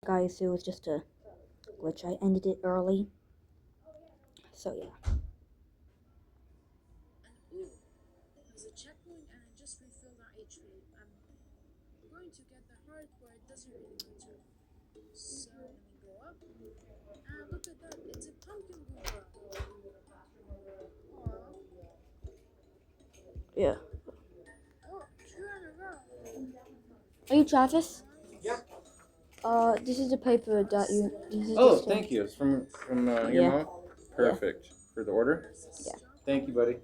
Guys, it was just a glitch. I ended it early. So yeah. And there's a checkpoint and I just refilled our HP. I'm going to get the heart, but it doesn't really matter. So let me go up. And look at that, it's a pumpkin Goomba. Aww. Yeah. Oh, turn around. Are you Travis? Yeah. This is the paper that you. This is Oh, just thank you. It's from your Yeah. mom. Perfect for the order. Yeah. Thank you, buddy.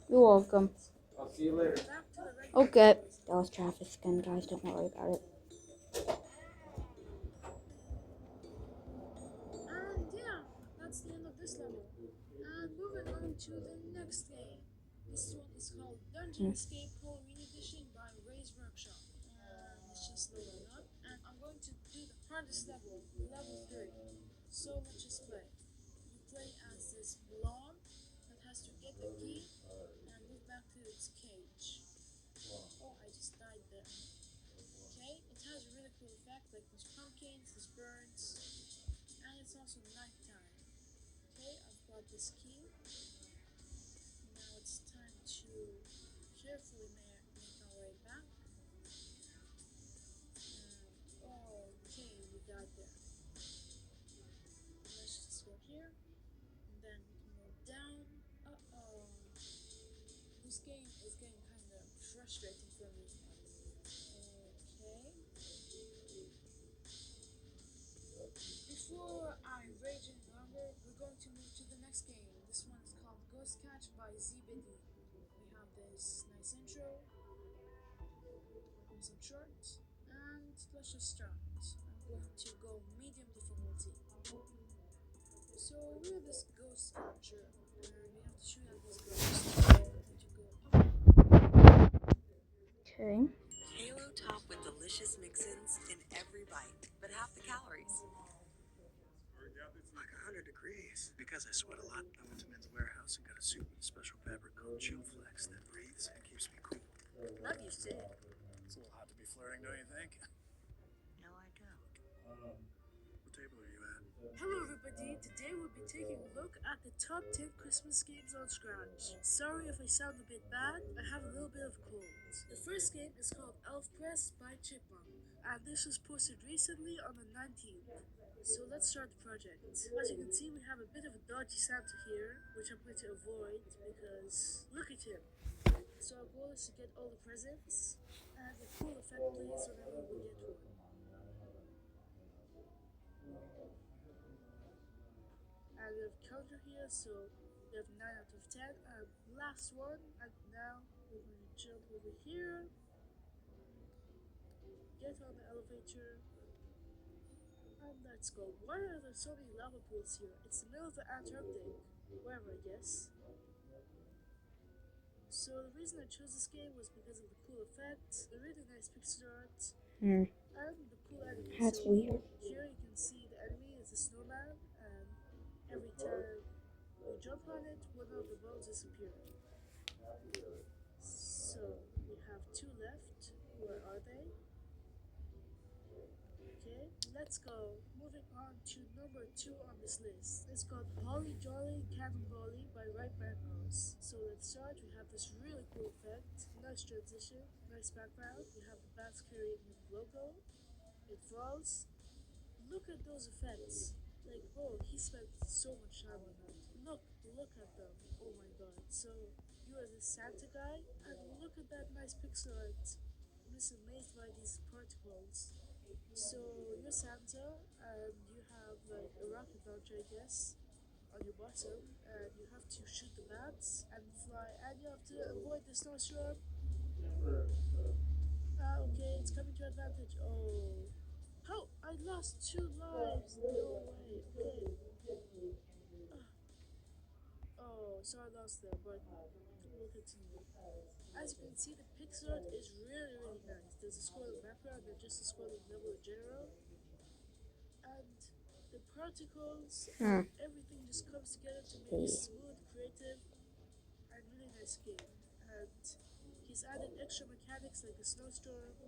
You're welcome. I'll see you later. Back to the regular Okay. place. That was Travis again, guys. Don't worry about it. And yeah, that's the end of this level. And moving on to the next game. This one is called Dungeon Escape Halloween Edition by Ray's Workshop. And it's just loading up. And I'm going to do the hardest level, level 3. So let's just play. You play as this blob that has to get the key and move back to its cage. Oh, I just died there. Okay, it has a really cool effect like those pumpkins, these birds, and it's also nighttime. Okay, I've got this key. Now it's time to carefully make our way back. Okay, we got there. Let's just go here, and then we can go down. Uh-oh. This game is getting kind of frustrating for me. Okay. Before I rage any longer, we're going to move to the next game. This one is called Ghost Catch by ZBD. We have this nice intro, some short, and let's just start. I'm going to go medium difficulty. So we're this ghost catcher, and we have to shoot at this ghost. I'm going to go up. Okay. Halo top with delicious mix-ins in every bite, but half the calories. Like 100 degrees. Because I sweat a lot, I went to Men's Warehouse and got a suit with a special fabric called Chill Flex that breathes and keeps me cool. Love you, Sid. It's a little hot to be flirting, don't you think? No, I don't. What table are you at? Hello everybody, today we'll be taking a look at the top 10 Christmas games on Scratch. Sorry if I sound a bit bad, I have a little bit of a cold. The first game is called Elf Press by Chipmunk, and this was posted recently on the 19th. So let's start the project. As you can see, we have a bit of a dodgy Santa here, which I'm going to avoid because look at him. So our goal is to get all the presents, and the cool effect plays whenever we get one. And we have a counter here, so we have 9 out of 10. And last one, and now we're going to jump over here, get on the elevator, and let's go. Why are there so many lava pools here? It's the middle of the Antarctic, wherever I guess. So the reason I chose this game was because of the cool effect, the really nice pixel art, and the cool enemy. That's so weird. here you can see the enemy is a snowman, and every time we jump on it, one of the bones disappear. So we have 2 left. Where are they? Okay, let's go. Moving on to number 2 on this list. It's called Holly Jolly Cannonball by Right Bangles. So let's start. We have this really cool effect. Nice transition, nice background. We have the bats carrying his logo. It falls. Look at those effects. Like, oh, he spent so much time on that. Look at them. Oh my god. So, you are the Santa guy, and look at that nice pixel art. I'm just amazed by these particles. So, you're Santa, and you have like a rocket launcher, I guess, on your bottom, and you have to shoot the bats and fly, and you have to avoid the snowstorm. Okay, it's coming to advantage. Oh. How? I lost 2 lives. No way. Okay. Oh, so I lost there, but we'll continue. As you can see, the pixel art is really nice. There's a scrolling background and just a scrolling level in general. And the particles and everything just comes together to make a smooth, creative, and really nice game. And he's added extra mechanics like a snowstorm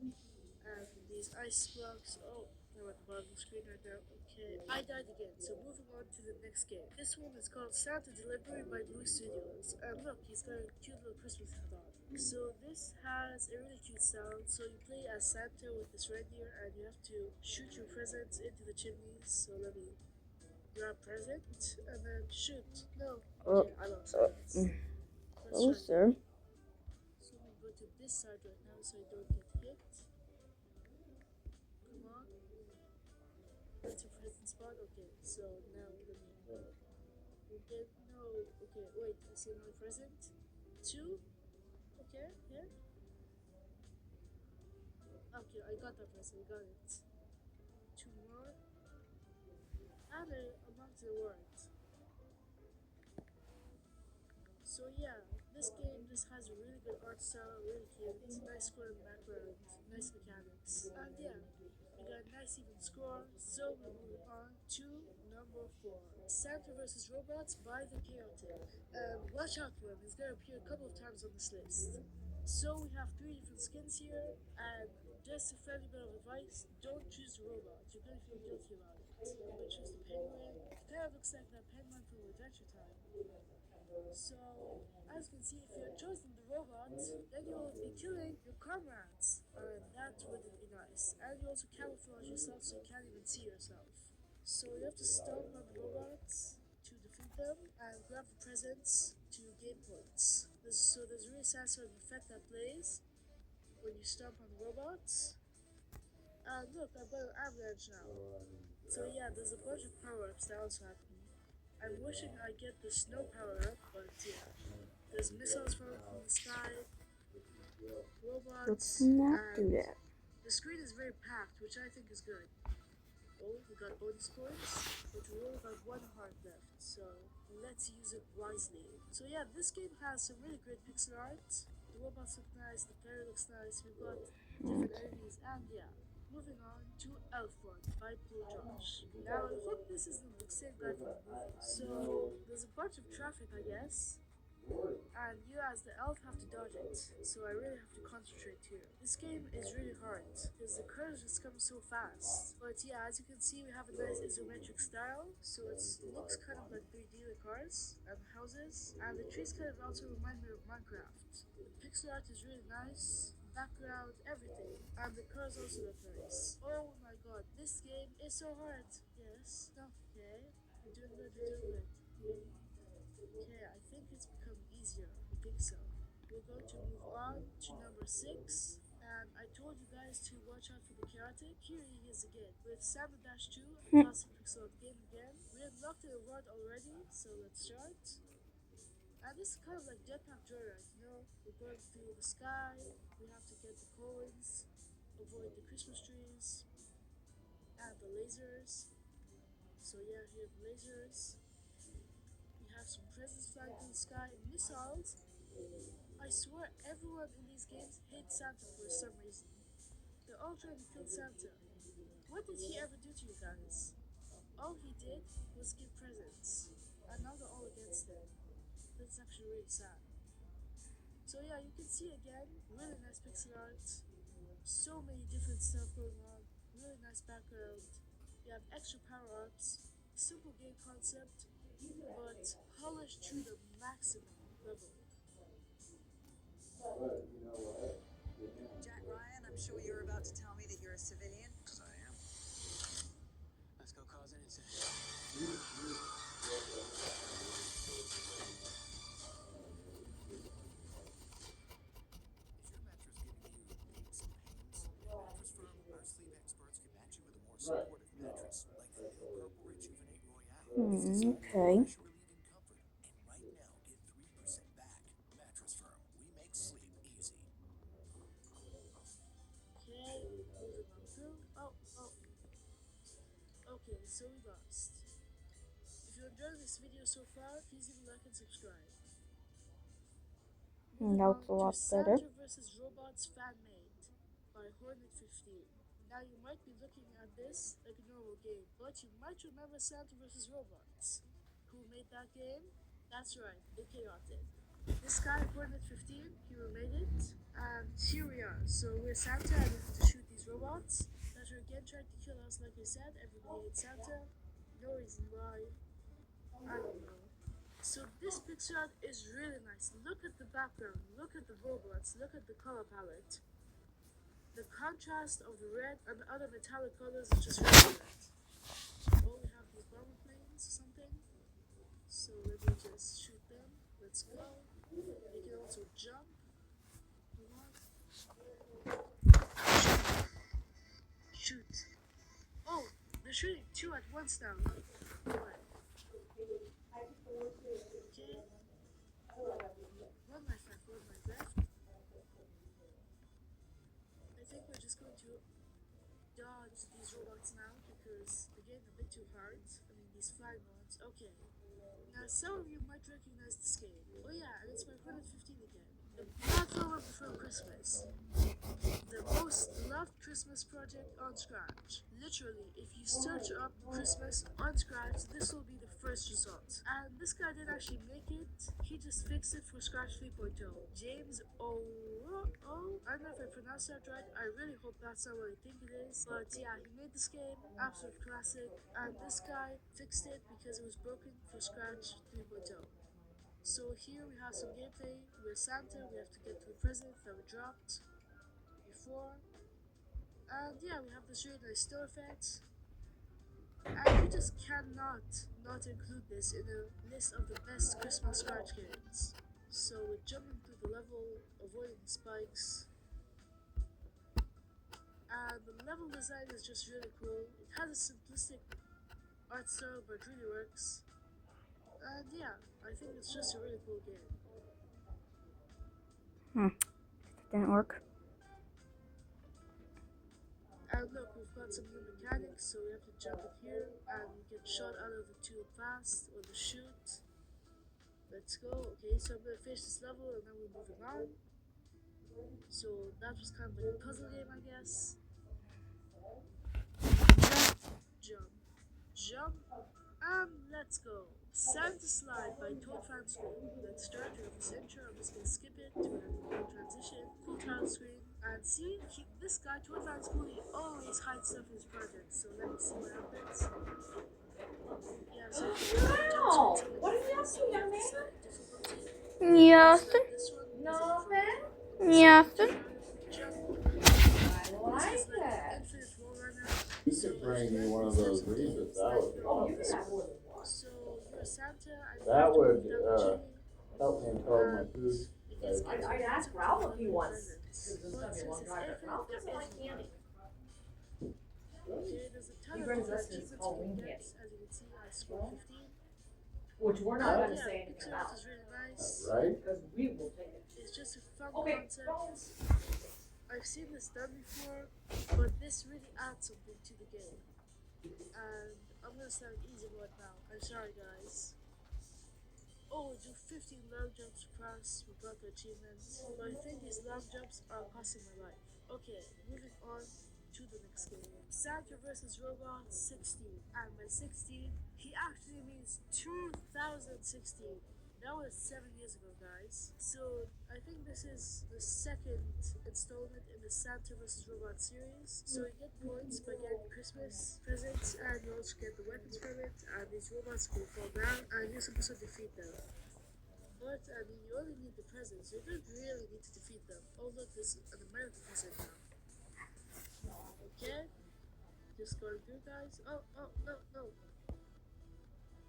and these ice blocks. Oh, they're above the screen right now. Okay, I died again, so moving on to the next game. This one is called Santa Delivery by Blue Studios. And look, he's got a cute little Christmas hat on. So this has a really cute sound. So you play as Santa with this reindeer and you have to shoot your presents into the chimneys. So let me grab present and then shoot. No. Okay, I lost presents. Let's try. Closer. So I'm going to this side right now so I don't get hit. Come on. That's your present spot? Okay, so now let me get no. Okay, wait, I see another present. 2? Okay, here. Okay, I got that present, I got it. 2 more. And a mark to the word. So yeah, this game just has a really good art style, really cute, nice score in the background, nice mechanics, and yeah, we got a nice even score, so we're moving on to number 4. Santa vs. Robots by The Chaotic. Watch out for him, he's gonna appear a couple of times on this list. So we have 3 different skins here, and just a friendly bit of advice, don't choose the robot, you're gonna feel guilty about it. I'm gonna choose the penguin, it kinda looks like that penguin from Adventure Time. So, as you can see, if you're choosing the robot, then you will be killing your comrades, and that wouldn't be nice. And you also camouflage yourself so you can't even see yourself. So you have to stomp on the robots to defeat them, and grab the presents to gain points. So there's a really satisfying effect that plays when you stomp on the robots. And look, I've got an avalanche now. So yeah, there's a bunch of power-ups that also happen. I'm wishing I get the snow power up, but yeah. There's missiles falling from the sky, robots, Let's not do and that. the screen is very packed, which I think is good. Oh, we got bonus points, but we only got 1 heart left, so let's use it wisely. So yeah, this game has some really great pixel art. The robots look nice, the player looks nice, we've got different enemies, and yeah. Moving on to Elf One by Blue Josh. Now, I hope this isn't the same guy from the movie. So, there's a bunch of traffic, I guess. And you as the elf have to dodge it. So I really have to concentrate here. This game is really hard because the curves just come so fast. But yeah, as you can see, we have a nice isometric style. So it looks kind of like 3D, the cars and the houses. And the trees kind of also remind me of Minecraft. The pixel art is really nice. Background, everything, and the cars also look nice. Oh my god, this game is so hard. Yes, no, okay, you're doing good, you're doing good. Okay, I think it's becoming easier. I think so. We're going to move on to number 6. And I told you guys to watch out for the Chaotic. Here he is again with Samba Dash 2, a classic pixel art game again. We unlocked the reward already, so let's start. And this is kind of like Jetpack Joyride, you know? We're going through the sky, we have to get the coins, avoid the Christmas trees, and the lasers. So yeah, here are the lasers. We have some presents flying through the sky, and missiles. I swear everyone in these games hates Santa for some reason. They're all trying to kill Santa. What did he ever do to you guys? All he did was give presents, and now they're all against him. That's actually really sad. So yeah, you can see again, really nice pixel art, so many different stuff going on, really nice background, you have extra power-ups, simple game concept, but polished to the maximum level. Jack Ryan, I'm sure you're about to tell me that you're a civilian. Because I am. Let's go cause an incident. Is your mattress giving you aches and pains? At Mattress Firm, our sleep experts can match you with a more supportive mattress, like the new Purple Rejuvenate Royale. It's designed for Okay. pressure-relieving comfort. And right now, get 3% back. Mattress Firm, we make sleep easy. Okay, moving on through. Okay, so we lost. If you're enjoying this video so far, please leave a like and subscribe. That was a lot better. Santa vs. Robots Fan Made by Hornet15. Now you might be looking at this like a normal game, but you might remember Santa vs. Robots. Who made that game? That's right, The Chaotic. This guy, Hornet15, he remade it, and here we are. So we're Santa and we have to shoot these robots that After again trying to kill us, like I said, everybody hates Santa. No reason why. I don't know. So this picture art is really nice. Look at the background, look at the robots, look at the color palette. The contrast of the red and the other metallic colors is just really good. Oh, we have these bomber planes or something. So let me just shoot them. Let's go. They can also jump. Come on. Shoot. Oh, they're shooting two at once now. What? Okay. One life left, one life left. I think we're just going to dodge these robots now because they're getting a bit too hard. I mean, these flying ones. Okay. Now, some of you might recognize this game. Oh yeah, and it's my 115 again. The Platformer Before Christmas. The most loved Christmas project on Scratch. Literally, if you search up Christmas on Scratch, this will be the first result. And this guy didn't actually make it. He just fixed it for Scratch 3.0. James I don't know if I pronounced that right. I really hope that's not what I think it is. But yeah, he made this game, absolute classic. And this guy fixed it because it was broken for Scratch 3.0. So here we have some gameplay. We're Santa, we have to get to the present that we dropped before. And yeah, we have this really nice snow effect. And you just cannot not include this in a list of the best Christmas Scratch games. So we're jumping through the level, avoiding the spikes. And the level design is just really cool. It has a simplistic art style, but it really works. And yeah, I think it's just a really cool game. That didn't work. And look, we've got some new mechanics, so we have to jump in here and we get shot out of the tube fast, or the chute. Let's go. Okay, so I'm gonna finish this level and then we're moving on. So that was kind of like a puzzle game, I guess. Jump, jump, and let's go. Santa Slide by Toad Fan School. Let's start with this intro. I'm just gonna skip it to a transition, cool title screen. And see, this guy, Toad Fan School, he always hides stuff in his project. So let me see what happens. Yeah, so What are you up to, young man? Yes. Yes. I like that. You could bring me one of those Reese's. That would be Oh, you awesome. can have more than one. So you're a Santa and That you would, have to move down the chimney. help me until my food. I'd ask Ralph if he wants. Presents. Because this is gonna be a long drive, but Ralph doesn't like candy. Okay, there's a ton He of brings different us his achievements you Halloween can get. candy. As you can see, I scored 15. Which we're not gonna Yeah, say the anything picture about. art is really nice. Right? Because we will take it. It's just a fun Okay, concept. phones. I've seen this done before, but this really adds something to the game. And I'm gonna start easy mode now. I'm sorry, guys. Oh, do 15 long jumps across. We got the achievements. But I think these long jumps are costing my life. Okay, moving on to the next game. Santa vs. Robot 16. And by 16, he actually means 2016. That was 7 years ago, guys. So I think this is the second installment in the Santa vs. Robot series. So you get points by getting Christmas presents, and you also get the weapons from it. And these robots will fall down, and you're supposed to defeat them. But I mean, you only need the presents. You don't really need to defeat them. Oh look, there's an American present now. Okay, just going through, guys. Oh, no.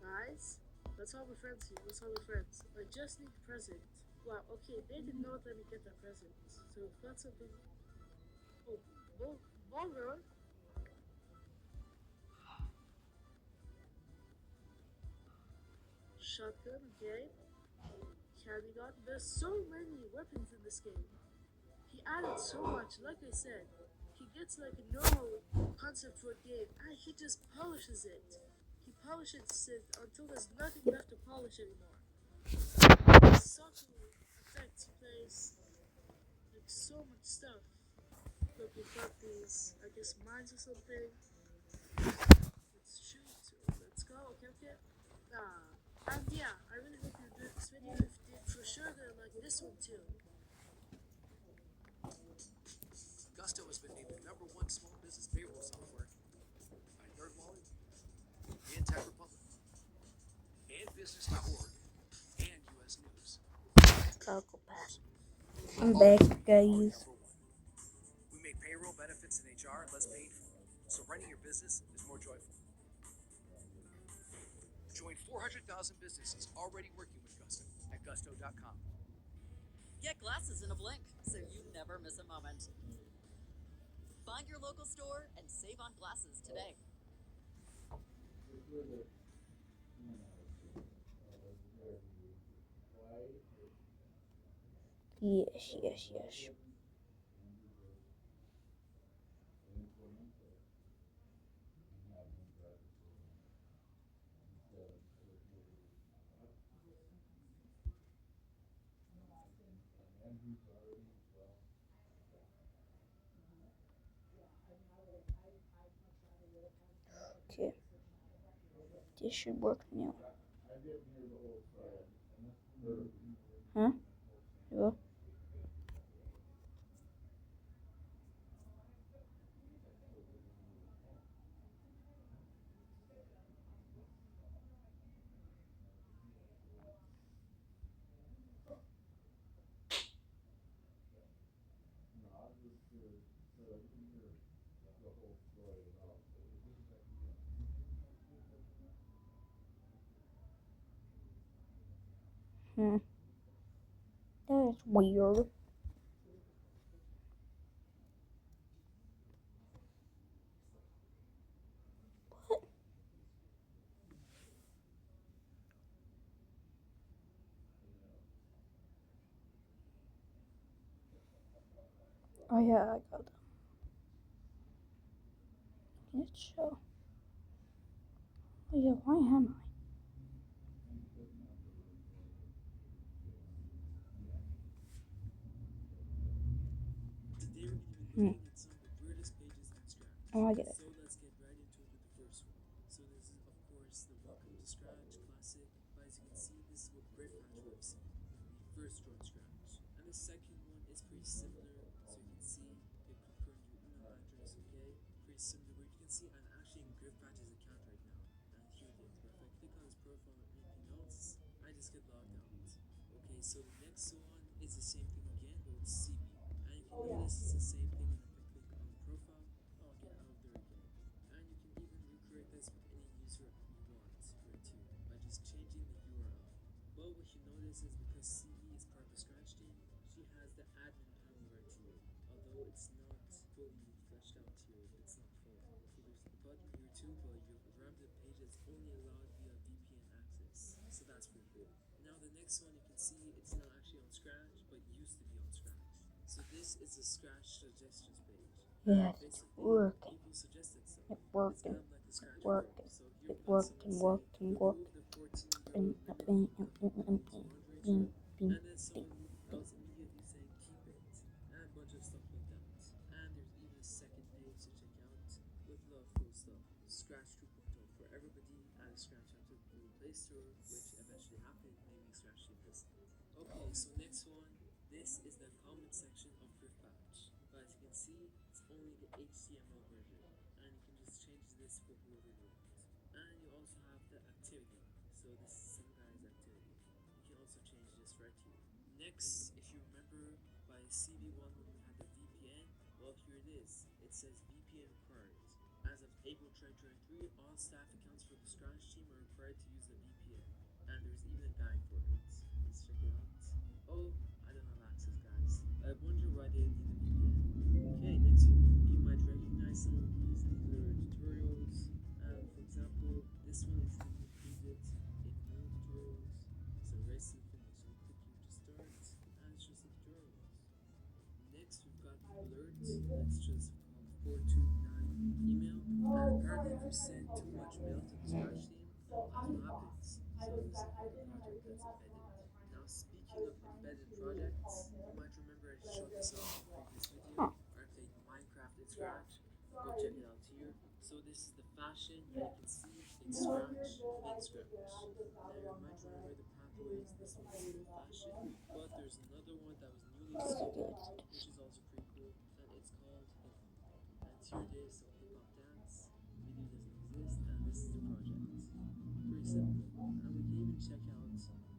Guys, let's all be friends here. Let's all be friends. I just need the present. Wow, okay, they did not let me get that present. So we've got something. Oh, ballroom. Shotgun, okay. Candy gun. There's so many weapons in this game. He added so much, like I said. He gets like a normal concept for a game, and he just polishes it. He polishes it until there's nothing left to polish anymore. Subtle effects plays like so much stuff. Look, we've got these, I guess, mines or something. Let's shoot. Let's go. Okay. And yeah, I really hope you enjoyed this video. If you did, for sure gonna like this one too. Gus Gusto has been named the #1 small business payroll software by NerdWallet and Tech Republic and Business.org and US News. Go back. I'm back, guys. We make payroll, benefits, and HR less painful, so running your business is more joyful. Join 400,000 businesses already working with Gusto at gusto.com. Get glasses in a blink, so you never miss a moment. Find your local store and save on glasses today. Yes. Okay. This should work now. Huh? Yeah. That's weird. What? Oh yeah, I got them. Let's show. Oh yeah, why am I? Today we're going to be looking at some of the weirdest pages in Scratch. Oh, I get it. So let's get right into it with the first one. So this is of course the Welcome to Scratch classic. But as you can see, this is what GridPatch works in when we first join Scratch. And the second one is pretty similar. So you can see you confirm your email address, okay? Pretty similar. But you can see I'm actually in GridPatch's account right now. And here it is. But if I click on his profile or anything else, I just get logged out. Okay, so the next one is the same thing again, but with CB. And you can notice it's the same thing, and if I click on the profile, I'll get out of there again. And you can even recreate this with any user you want here too, by just changing the URL. But what you notice is because CB is part of the Scratch team, she has the admin panel right here. Although it's not fully fleshed out here, it's not full. So there's a button here too, but your Ramda page is only allowed via VPN access. So that's pretty cool. Now the next one, you can see it's not actually on Scratch, but used to be on Scratch. So this is the Scratch suggestions page. Yes, it's Basically, working. people suggested stuff. It's It's working. kind of like the Scratch Working. Pro. So It here we got worked someone and saying, worked. remove the 14-year-old And and then someone else immediately saying keep it, and a bunch of stuff like that. And there's even a second page to check out with a lot of cool stuff. Scratch 2.0 for everybody, and Scratch after the Google Play Store, which eventually happened, maybe Scratch did this. Okay, so next one, this is the comment section of GridPatch. But as you can see, it's only the HTML version, and you can just change this for whoever you want. And you also have the activity, so this is some guy's activity. You can also change this right here. Next, if you remember by CB1 when we had the VPN, well here it is. It says VPN required. As of April 2023, all staff accounts for the Scratch team are required to use the VPN. And there's even a guide for it. Let's check it out. Oh, I don't have access, guys. I wonder why they need the VPN. Okay, next one. You might recognize some of these. These are tutorials. For example, this one is included in no tutorials. So rest information. Click here to start, and it's just a tutorial. Next, we've got the alert. Let's just call 429 email. And apparently, if you send too much mail to the Scratch team, that's what happens. So this is a project that's embedded. Now, speaking of embedded projects, you might remember I showed this off in a previous video. Where I played Minecraft in Scratch. Go check it out here. So this is the fashion, and you can see it's Scratch in Scratch. Now you might remember the pathways. This one is the fashion, but there's another one that was newly discovered, which is also pretty cool, and it's called the here it is, so hip hop dance. Video doesn't exist, and this is the project. Pretty simple. And we can even check out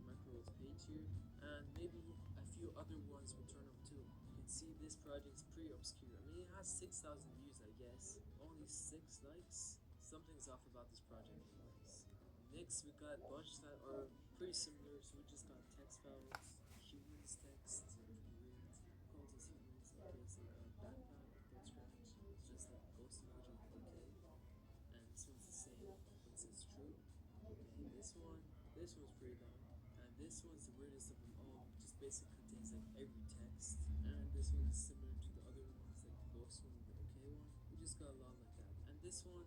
Micro's page here, and maybe a few other ones will turn up too. You can see this project is pretty obscure. I mean, it has 6,000 views, I guess. Only 6 likes. Something's off about this project, anyways. Next, we got a bunch that are pretty similar. So we just got text files, humans text, pretty weird. Calls us humans. Okay, so we got backpack, don't scratch. It's just like a ghost emoji. Okay, and this one's the same, but it says true. Okay, this one's pretty long, and this one's the weirdest of them all. It just basically contains like every text, and this one is similar to the other ones, like the ghost one and the okay one. We just got a lot like that, and this one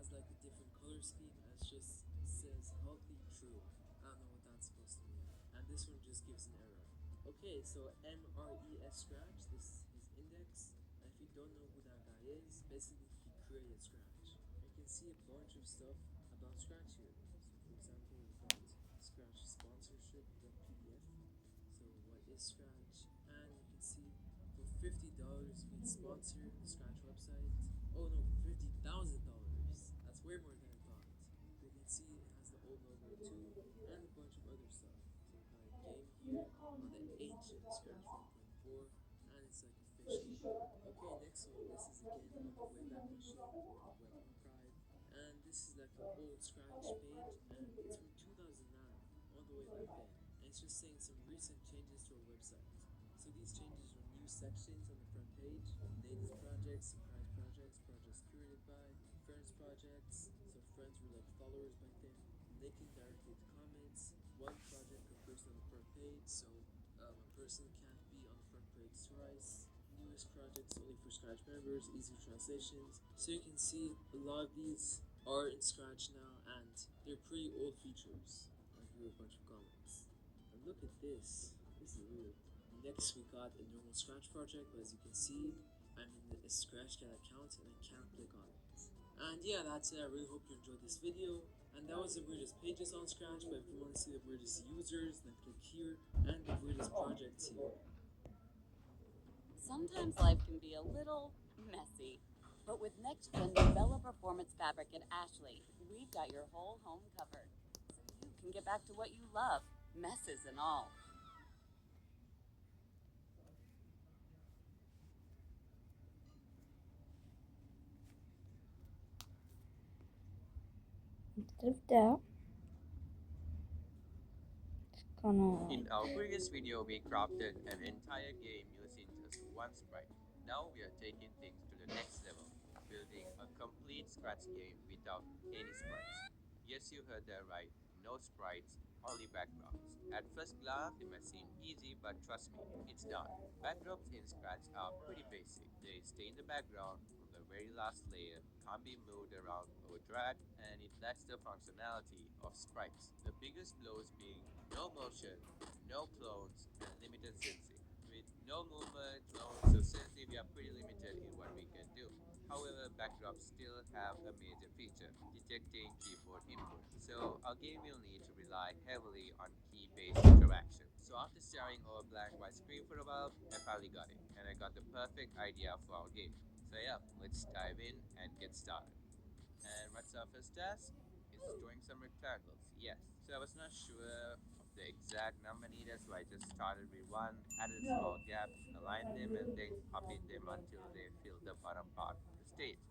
has like a different color scheme, and it just says healthy true. I don't know what that's supposed to mean, and this one just gives an error. Okay, so MRES Scratch, this is his index, and if you don't know who that guy is, basically he created Scratch. You can see a bunch of stuff about Scratch here. So for example, we got Scratch sponsorship.pdf. So what is Scratch? And you can see for $50 you can sponsor the Scratch website. Oh no, for $50,000. That's way more than I thought. You can see it has the old logo too, and a bunch of other stuff. So we got a game here on the ancient Scratch 1.4, and it's like a fish game. Okay, next one. This is again on the Wayback Machine or the Web Archive, and this is like an old Scratch page, and it's from 2009, all the way back then. And it's just saying some recent changes to our website. So these changes are new sections on the front page, latest projects, surprise projects, projects curated by, friends projects, so friends were like followers back then, linking directly to comments, one project per person on the front page, so a person can't be on the front page twice, newest projects only for Scratch members, easy translations. So you can see a lot of these are in Scratch now, and they're pretty old features. And here are a bunch of comments. And look at this. This is weird. Next we got a normal Scratch project, but as you can see, I'm in a ScratchCAD account and I can't click on it. And yeah, that's it. I really hope you enjoyed this video. And that was the weirdest pages on Scratch, but if you want to see the weirdest users, then click here, and the weirdest projects here. Sometimes life can be a little messy, but with next gen Novella Performance Fabric at Ashley, we've got your whole home covered, so you can get back to what you love, messes and all. Instead of that, it's gonna. In our previous video, we crafted an entire game using just one sprite. Now we are taking things to the next level, building a complete Scratch game without any sprites. Yes, you heard that right, no sprites, only backdrops. At first glance, it may seem easy, but trust me, it's not. Backdrops in Scratch are pretty basic. They stay in the background from the very last layer, can't be moved around or dragged, and it lacks the functionality of sprites. The biggest blows being no motion, no clones, and limited syncing. With no movement, clones, or syncing, we are pretty limited in what we can do. However, backdrops still have a major feature, detecting keyboard input. So our game will need to rely heavily on key-based interaction. So after staring over a blank white screen for a while, I finally got it, and I got the perfect idea for our game. So yeah, let's dive in and get started. And what's our first task? It's drawing some rectangles, yes. So I was not sure of the exact number needed, so I just started with one, added small gaps, aligned them, and then copied them until they filled the bottom part of the stage.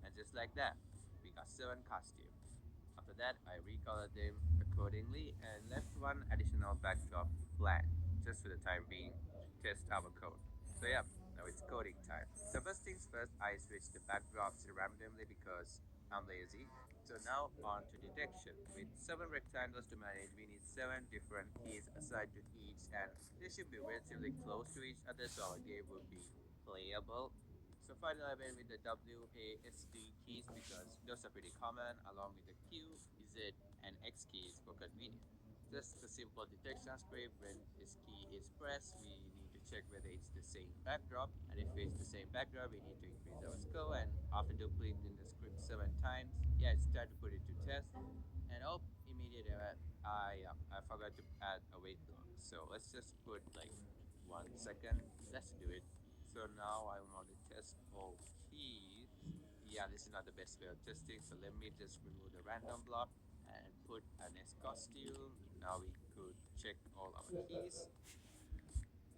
And just like that, we got 7 costumes. After that, I recolored them accordingly and left one additional backdrop blank, just for the time being, to test our code. So yeah, now it's coding time. So first things first, I switched the backdrops randomly because I'm lazy. So now on to detection. With 7 rectangles to manage, we need 7 different keys assigned to each, and they should be relatively close to each other so our game will be playable. So finally I went with the WASD keys because those are pretty common, along with the Q, Z, and X keys for convenience. Just a simple detection script. When this key is pressed, we need to check whether it's the same backdrop, and if it's the same backdrop, we need to increase our score. And after duplicating the script 7 times, yeah, it's time to put it to test. And oh, immediate error, I forgot to add a wait block. So let's just put like 1 second. Let's do it. So now I want to test all keys. Yeah, this is not the best way of testing, so let me just remove the random block and put a next costume. Now we could check all our keys.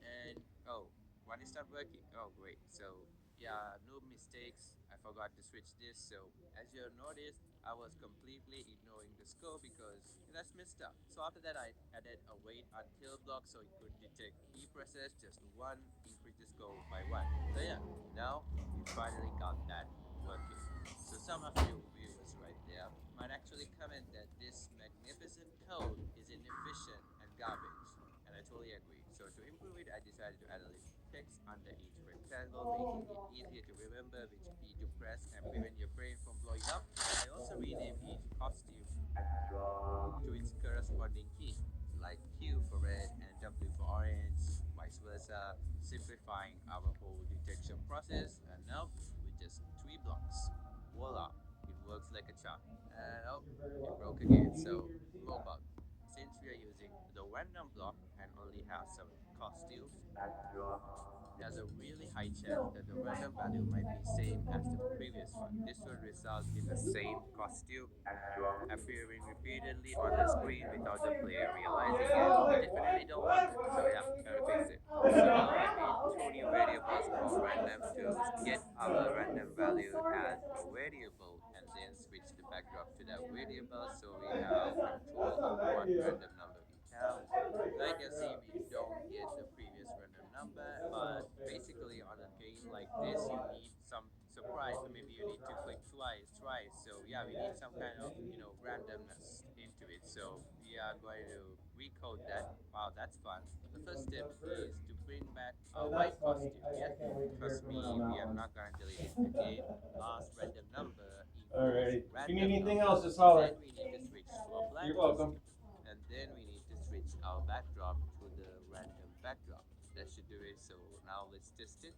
And oh, one is not working. Oh, great. So yeah, no mistakes. I forgot to switch this. So as you noticed, I was completely ignoring the scope because that's messed up. So after that, I added a wait until block so it could detect key presses just one, increase the scope by one. So yeah, now we finally got that working. So some of you viewers right there might actually comment that this magnificent code is inefficient and garbage. And I totally agree. So to improve it, I decided to add a little text under each rectangle, making it easier to remember which key to press and prevent your brain from blowing up. I also renamed each costume to its corresponding key, like Q for red and W for orange, vice versa, simplifying our whole detection process. And now with just 3 blocks, voila, it works like a charm. And oh, it broke again. So more bug. Since we are using the random block and only have some costumes, there's a really high chance that the random value might be same as the previous one. This will result in the same costume appearing repeatedly on the screen without the player realizing it. We definitely don't want that. So yeah, gotta fix it. So now I made 2 new variables called random to get our random value as a variable and then switch the backdrop to that variable so we have control of what random number we have. Like you see, we don't get the previous random number, but basically on a game like this, you need some surprise. So maybe you need to click twice. So yeah, we need some kind of randomness into it. So we are going to recode that. Wow, that's fun. But the first step is to bring back our white costume. Yes, trust me, we are not gonna delete it again. Last random number equals random number. Then we need to switch to a black costume and then we need to switch our backdrop to the random backdrop. That should do it. So now let's test it.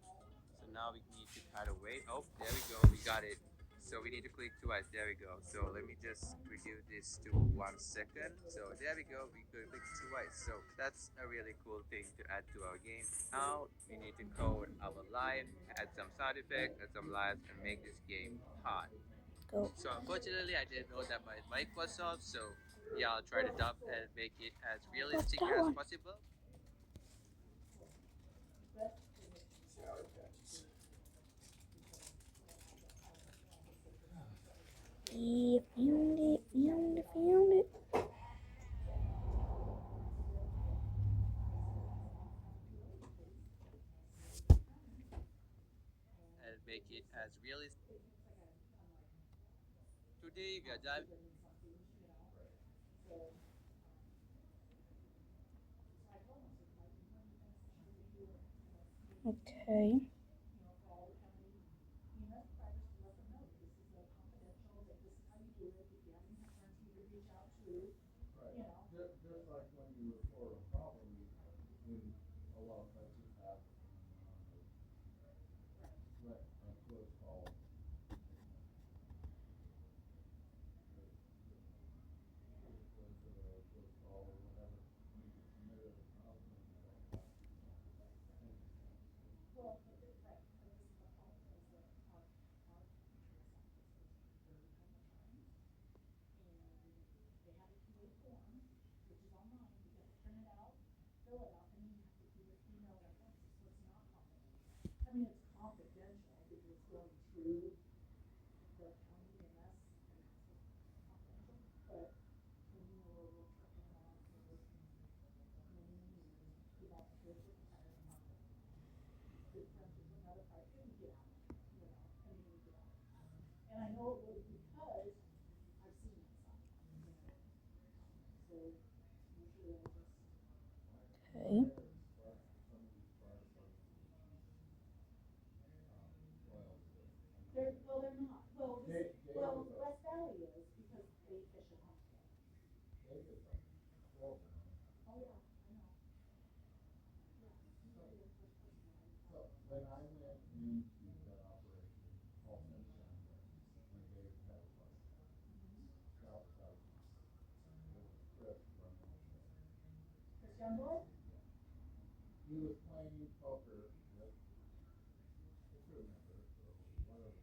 So now we need to kind of wait. Oh, there we go. We got it. So we need to click twice. There we go. So let me just reduce this to 1 second. So there we go. We could click twice. So that's a really cool thing to add to our game. Now we need to code our life, add some sound effects, add some lives, and make this game hard. Go. So unfortunately, I didn't know that my mic was off. So yeah, I'll try to dub and make it as What's realistic that as one? possible. See how it catches. Yeah, found it. And make it as realistic. Today we are diving. Okay. Right. Just like when you report a problem, when a lot of places have, let a close call. Close call or whatever, when you submitted a problem, you don't have Okay. When I went into that operation, call center down there, when Dave had a question, that was out. It was Chris running the show. He was playing poker with the crew member, or whatever.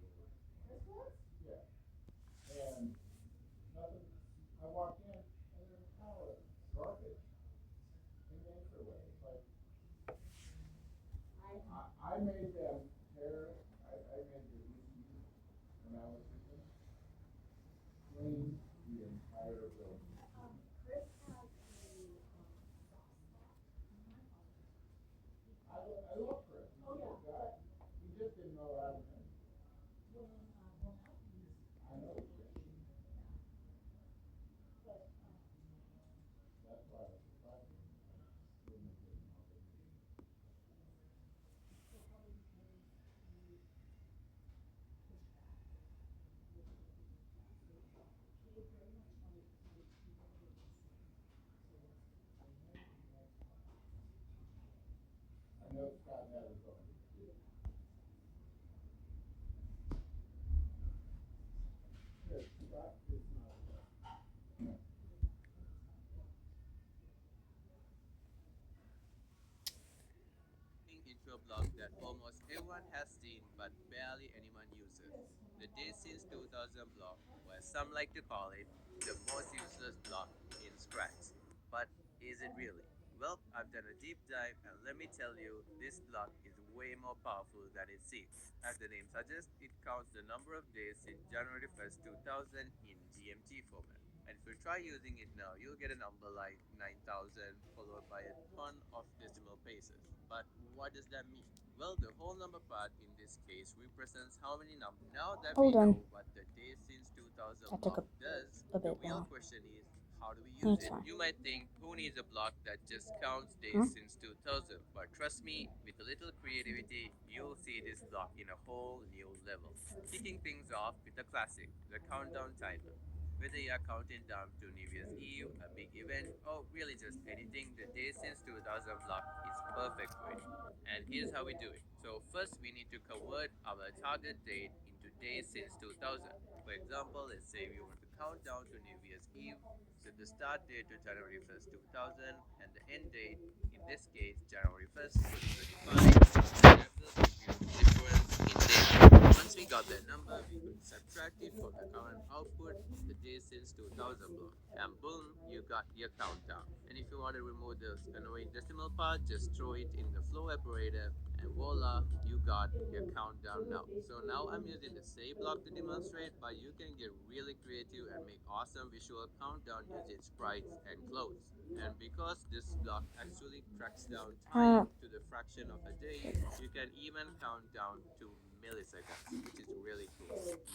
to a block that almost everyone has seen but barely anyone uses. The Day Since 2000 block, or as some like to call it, the most useless block in Scratch. But is it really? Well, I've done a deep dive and let me tell you, this block is way more powerful than it seems. As the name suggests, it counts the number of days since January 1st, 2000 in DMT format. And if you try using it now, you'll get a number like 9,000 followed by a ton of decimal places. But what does that mean? Well, the whole number part in this case represents how many numbers. Now that we Hold on. know what the Day Since 2000 That took block does, a the bit real long. question is, how do we No, use it's it? fine. You might think, who needs a block that just counts days Huh? since 2000? But trust me, with a little creativity, you'll see this block in a whole new level. Kicking things off with a classic, the countdown timer. Whether you're counting down to New Year's Eve, a big event, or really just anything, the Day Since 2000 block is perfect for it. And here's how we do it. So first we need to convert our target date into days since 2000. For example, let's say we want to count down to New Year's Eve, set the start date to January 1st, 2000, and the end date, in this case, January 1st, 2025. And that will give you the difference in days. Once we got that number, we could subtract it from the current output of the days since 2000 block. And boom, you got your countdown. And if you want to remove those annoying decimal part, just throw it in the flow operator and voila, you got your countdown now. So now I'm using the same block to demonstrate, but you can get really creative and make awesome visual countdown using sprites and clothes. And because this block actually tracks down time to the fraction of a day, you can even count down to milliseconds, which is really cool.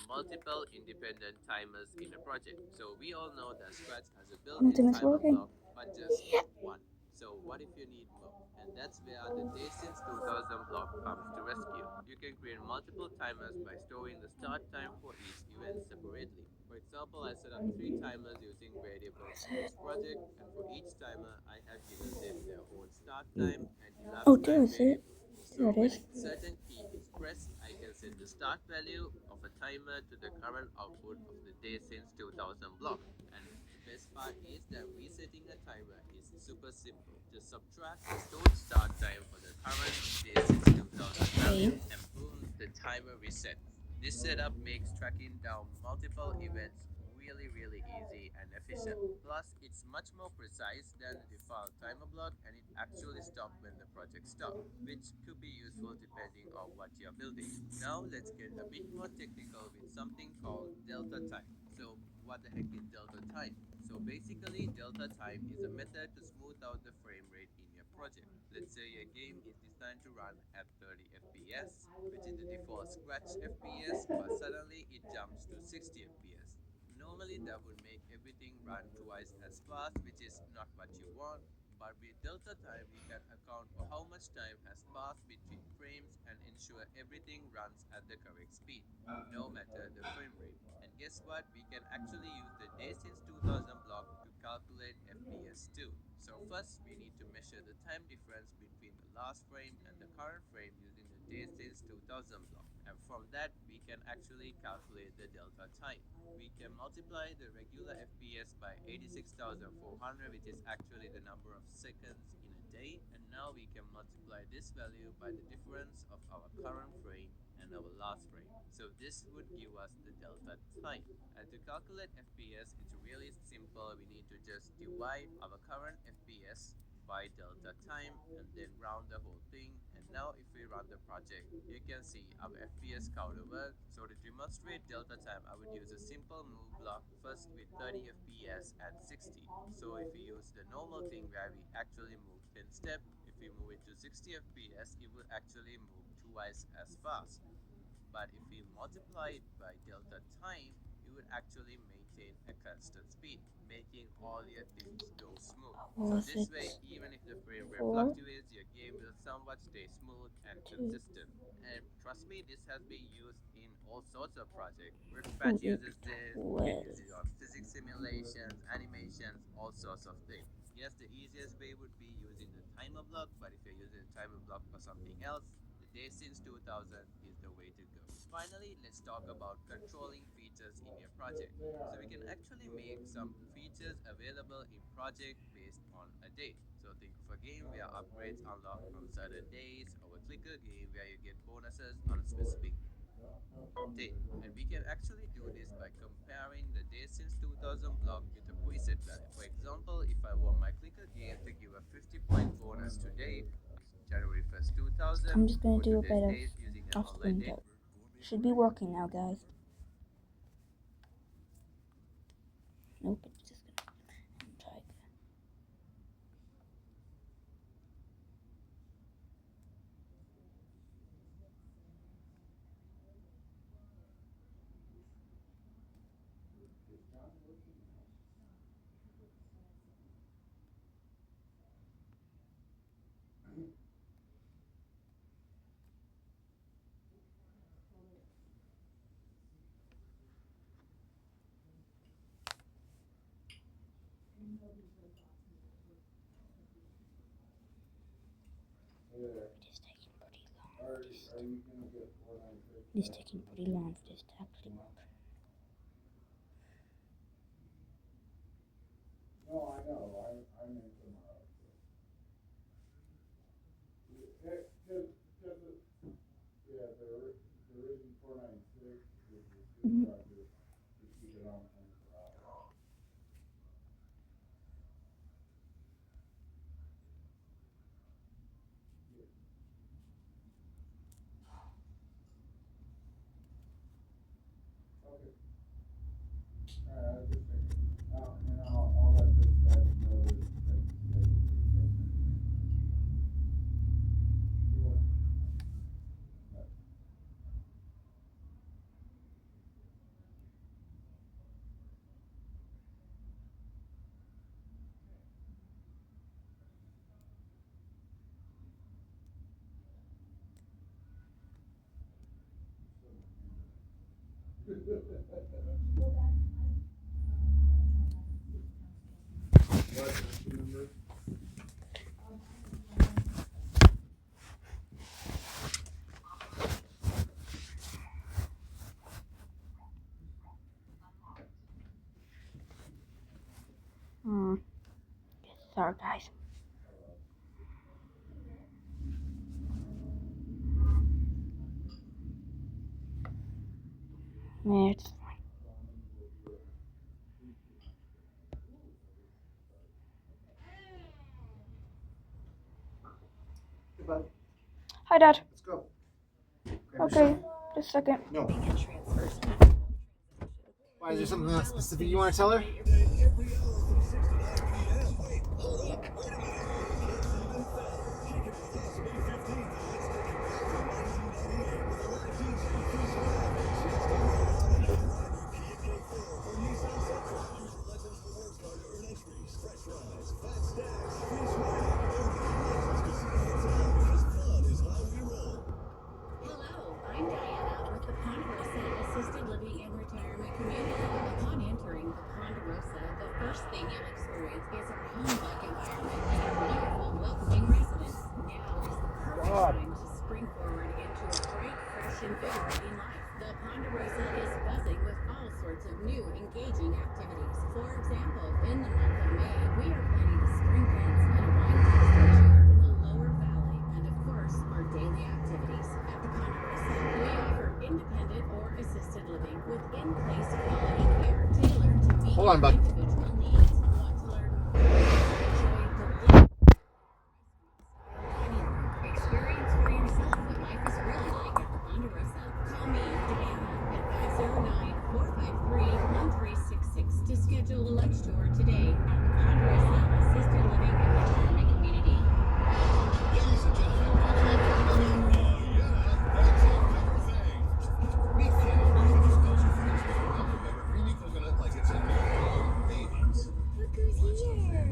Multiple independent timers in a project. So we all know that Scratch has a built-in Ultimate's timer working. block, but just one. So what if you need more? And that's where the Day Since 2000 block comes to rescue. You can create multiple timers by storing the start time for each event separately. For example, I set up 3 timers using variables in this project, and for each timer, I have given them their own start time and Oh, elapsed there time is it. variable. There So it when is. a certain key is pressed, I can set the start value of a timer to the current output of the Day Since 2000 block. And the best part is that resetting a timer is super simple. Just subtract the stored start time for the current Day Since 2000 value, and boom, the timer resets. This setup makes tracking down multiple events really easy and efficient. Plus, it's much more precise than the default timer block and it actually stops when the project stops, which could be useful depending on what you're building. Now, let's get a bit more technical with something called delta time. So, what the heck is delta time? So basically, delta time is a method to smooth out the frame rate in your project. Let's say your game is designed to run at 30 FPS, which is the default Scratch FPS, but suddenly it jumps to 60 FPS. Normally, that would make everything run twice as fast, which is not what you want. But with delta time, we can account for how much time has passed between frames and ensure everything runs at the correct speed, no matter the frame rate. And guess what? We can actually use the Day Since 2000 block to calculate FPS too. So first, we need to measure the time difference between the last frame and the current frame using the Day Since 2000 block. And from that, we can actually calculate the delta time. We can multiply the regular FPS by 86,400, which is actually the number of seconds in a day. And now we can multiply this value by the difference of our current frame and our last frame. So this would give us the delta time. And to calculate FPS, it's really simple. We need to just divide our current FPS by delta time and then round the whole thing. And now if we run the project, you can see our FPS counter work. So to demonstrate delta time, I would use a simple move block first with 30 FPS and 60. So if we use the normal thing where we actually move 10 steps, if we move it to 60 FPS, it will actually move twice as fast. But if we multiply it by delta time, you would actually maintain a constant speed, making all your things go smooth. So Was this it way, even if the frame rate 4, fluctuates, your game will somewhat stay smooth and 2, consistent. And trust me, this has been used in all sorts of projects. was Riftbatch it uses this, you can 12? use it on physics simulations, animations, all sorts of things. Yes, the easiest way would be using the timer block, but if you're using the timer block for something else, the Since 2000 is the way to go. Finally, let's talk about controlling features in your project. So we can actually make some features available in project based on a date. So think of a game where upgrades unlock on certain days, or a clicker game where you get bonuses on a specific date. And we can actually do this by comparing the day since 2000 block with a preset value. For example, if I want my clicker game to give a 50-point bonus today, January 1st, 2000, I'm just gonna for do a today's bit date using an of online screen date. code. Should be working now, guys. Nope, it's just gonna try again. It is taking pretty long. Are you gonna get 496? It is taking pretty long for this to actually work. No, I know, I meant tomorrow. Yeah, the reason 496 is the supervisor to keep it on 24 hours. Okay. Alright, I was just thinking, and I'll let this guy know that it's scheduled for the You want? No. What's the number? Sorry, guys. Yeah, it's fine. Hey, bud. Hi, Dad. Let's go. Okay, just a second. No. Why, is there something specific you want to tell her? Hello, I'm Diana with the Ponderosa Assisted Living and Retirement Community. Upon entering the Ponderosa, the first thing you'll experience is our home-like environment and our wonderful, welcoming residents. Now is the perfect time to spring forward into a bright, fresh, invigorating life. The Ponderosa is buzzing with all sorts of new, engaging activities. For example, in the month of May, we are planning to spring dance and a wine tasting tour in the Lower Valley, and of course, our daily activities. At the Ponderosa, we offer independent or assisted living with in-place quality care tailored to meet Hold on, bud. individual needs. Want to learn more? Enjoy delicious dining room. Experience for yourself what life is really like at the Ponderosa. Call me, Diana, at 509-453-1366 to schedule a lunch tour today at the Ponderosa Assisted Living and Retirement Community. Ladies and gentlemen, creamy coconut like it's a newborn babies. Look who's here.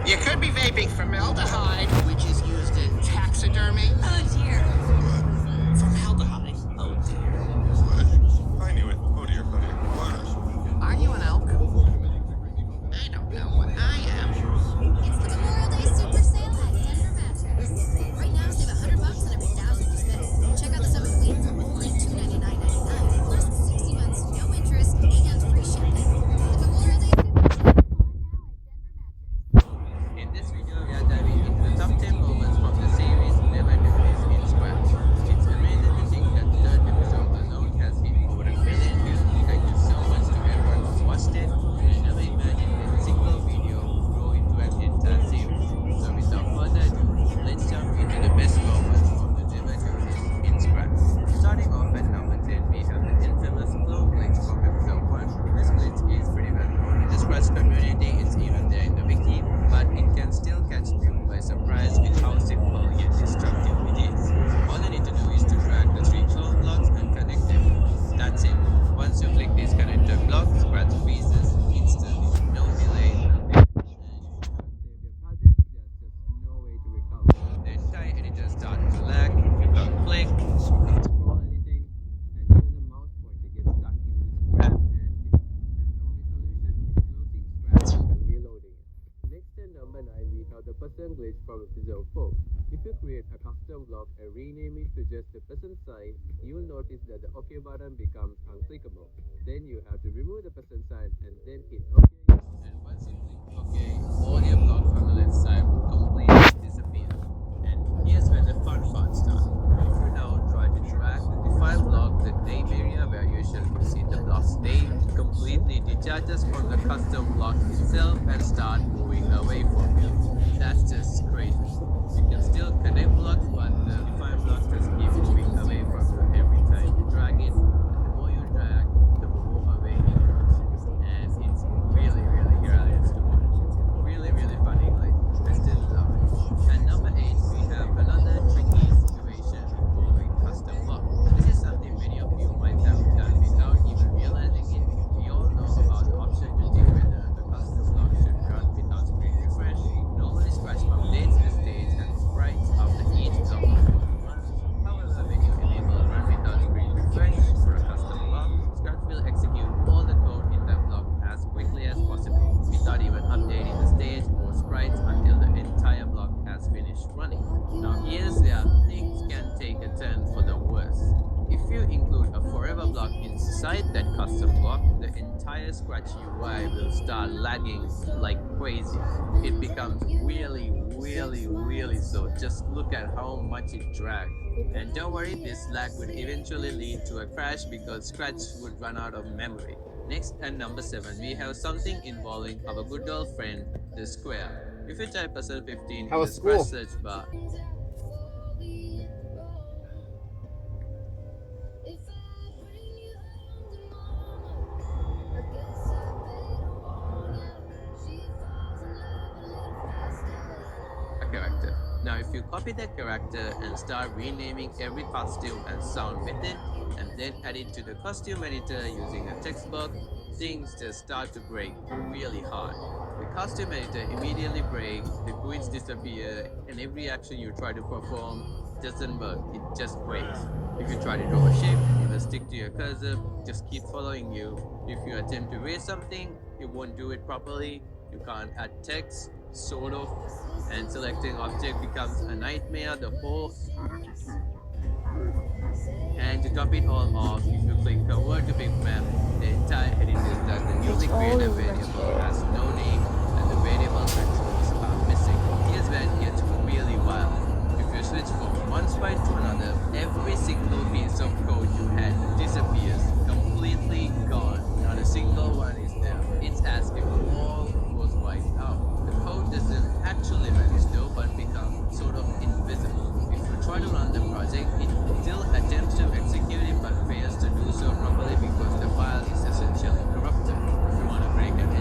You could be vaping formaldehyde, which is used in taxidermy. Oh dear. Formaldehyde? Oh dear. I knew it. Oh dear, buddy. What? Are you an elk? I don't know what I am. It's the Memorial Day Super Sale at Denver Mattress. person glitch from episode 4. If you create a custom block and rename it to just the person sign, you'll notice that the OK button becomes unclickable. Then you have to remove the person sign and then hit OK. And once you click OK, all your blocks on the left side will completely disappear. And here's where the fun part starts. If you now try to drag the defined block, the name area where usually you see the block's name completely detaches from the custom block itself and start moving away from you. That's just crazy. You can still connect blocks, but the defined block just keeps moving away from you every time you drag it. And the more you drag, the more away it goes. And it's really, really hilarious to watch. Really, really funny. Like, I still love it. And number 8, we have another tricky situation involving custom block. This is something many of you might have done without even realizing it. We all know about the option to check whether the custom block should run without screen refresh. Normally, Scratch updates the stage and sprites after each block of code runs. However, when you enable run without screen refresh for a custom block, Scratch will execute all the code in that block as quickly as possible without even updating the stage or sprites until the entire block has finished running. Now here's where things can take a turn for the worse. If you include a forever block inside that custom block, the entire Scratch UI will start lagging like crazy. It becomes really slow. Just look at how much it drags. And don't worry, this lag would eventually lead to a crash because Scratch would run out of memory. Next, at number 7, we have something involving our good old friend, the square. If you type %15 in the Scratch search bar, character. Now if you copy that character and start renaming every costume and sound with it, and then add it to the costume editor using a text box, things just start to break really hard. The costume editor immediately breaks, the GUIDs disappear, and every action you try to perform doesn't work, it just breaks. If you try to draw a shape, it will stick to your cursor, just keep following you. If you attempt to erase something, it won't do it properly, you can't add text, sort of, and selecting object becomes a nightmare. And to top it all off, if you click convert to bitmap, the entire editor that the newly created variable has no name and the variable controls are missing. Here's where it gets really wild. If you switch from one sprite to another, every single piece of code you had disappears, completely gone. Not a single one is there. It's as if all was wiped out. The code doesn't actually vanish though, but becomes sort of invisible. If you try to run the project, it still attempts to execute it but fails to do so properly because the file is essentially corrupted. If you want to break an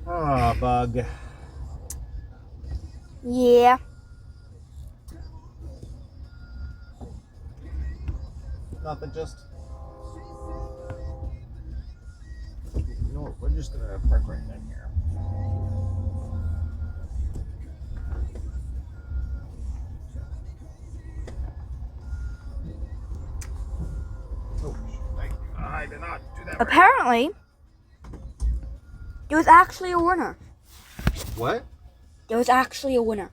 Ah, bug. Yeah. Nothing, just. You know what? We're just gonna park right down here. Oh, thank you. I did not do that. Apparently, there was actually a winner. What? There was actually a winner.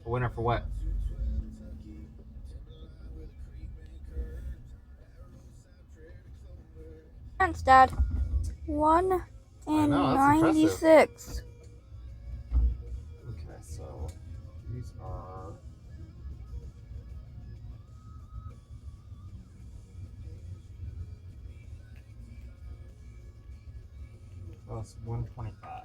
A winner for what? Thanks, Dad. 1 and I know, that's 96. Okay, so these are. Plus 125.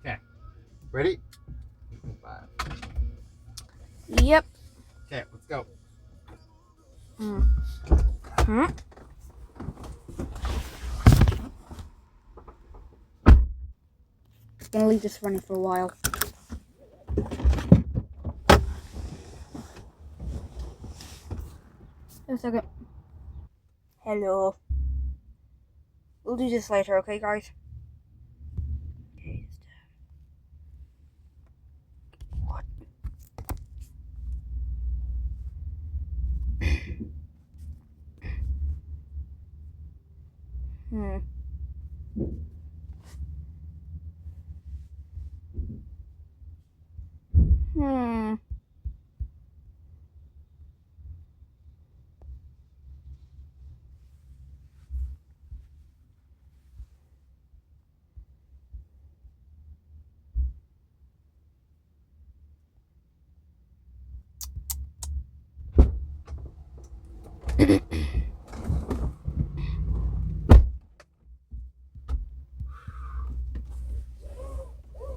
Okay. Ready? 5. Yep. Okay, let's go. Gonna leave this running for a while. Wait a second. Hello. We'll do this later, okay, guys? What?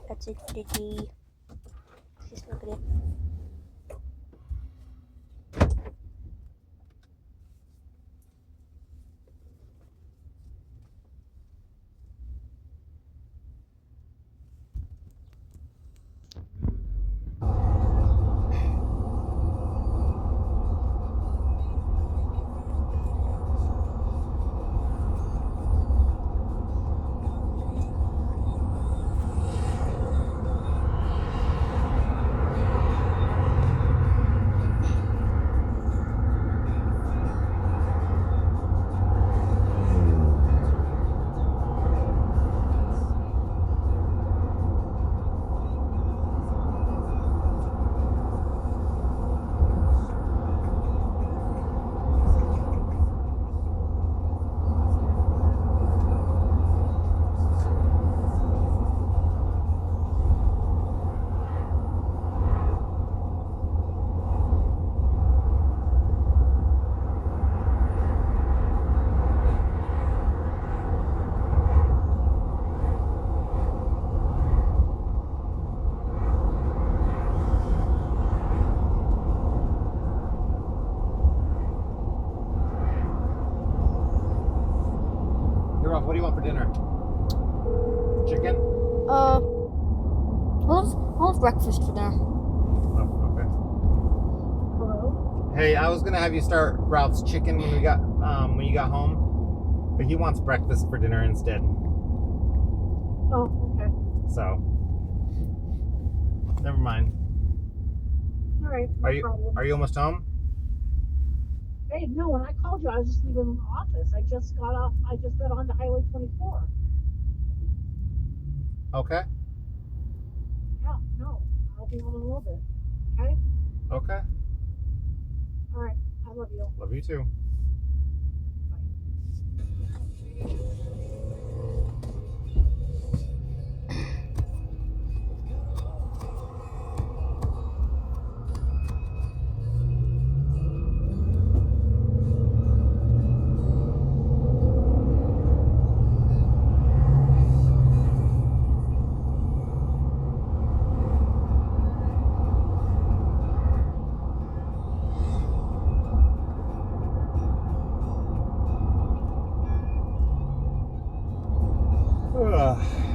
That's it for the day. Just look at it. What do you want for dinner? Chicken? I'll have breakfast for dinner. Oh, okay. Hello? Hey, I was gonna have you start Ralph's chicken when you got home, but he wants breakfast for dinner instead. Oh, okay. So, never mind. All right. Are No problem. you almost home? Hey, no, when I called you, I was just leaving the office. I just got on to Highway 24. Okay. Yeah, no, I'll be home in a little bit. Okay? Okay. All right. I love you. Love you too. Ugh.